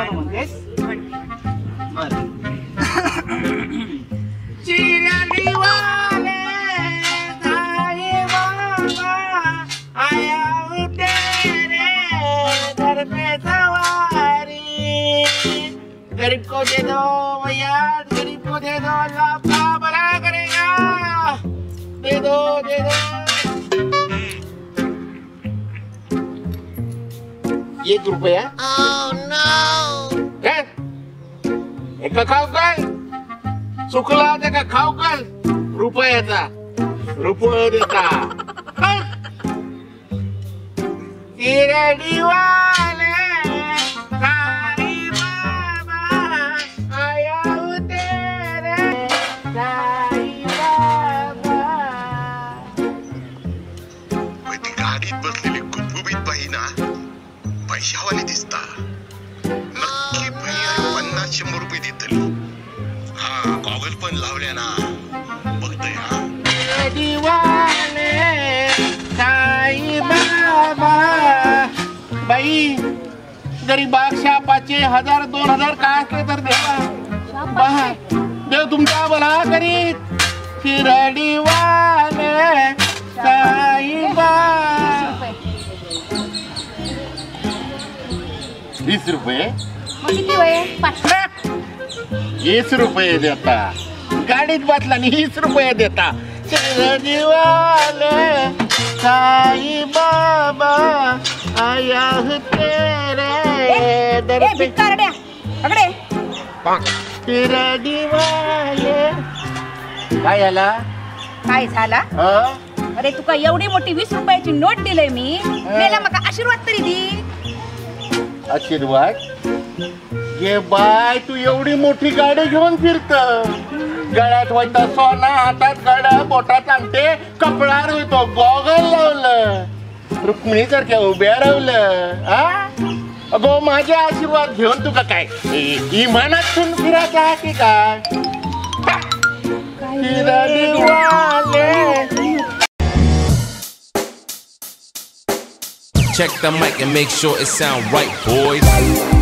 गाणं म्हणतेस? चिरदिवाले साई बाबा आया हूँ तेरे दर पे सवारी गरीब को दे दो भैया गरीब को दे दो अल्लाह आपका भला करेगा दे दो 1 रुपया काय एका खाऊ काय चुकला ते का खाऊ काय रुपयाचा रुपये देता चिरदिवाले साई बाबा आया हूँ तेरे साई बाबा. ती गाडीत बसलेली गुबगुबीत बाई ना पैशावाली दिसता नक्की बाई 50-100 रुपये देतली. हा गॉगल पण लावल्या ना बघतोय. हा दिवाले साई बाबा बाई गरीबाग शापाचे 1000-2000 काय असले तर देवा देव तुमचा भला करीत. शिरडीवाले साई बाबा 20 रुपये किती वय 20 रुपये देता गाडीत बसला आणि 20 रुपये देता. शिरडीवाले साई बाबा आया हूँ तेरे दर पे. भिकारड्या अगडे शिरडीवाले काय झाला काय झाला? अरे तुका एवढी मोठी 20 रुपयाची नोट दिलंय मी मेला मका आशीर्वाद तरी दी. आशीर्वाद ये बाय तू एवढी मोठी गाडी घेऊन फिरत गळ्यात होता सोना हातात गळा बोटात आणते कपडार होतो गॉगल लावलं रुक्मिणी सारख्या उभ्या रावलं. अगो माझे आशीर्वाद घेऊन तुका काय इमानातून फिरायचं आहे की काय? Check the mic and make sure it sound right, boys.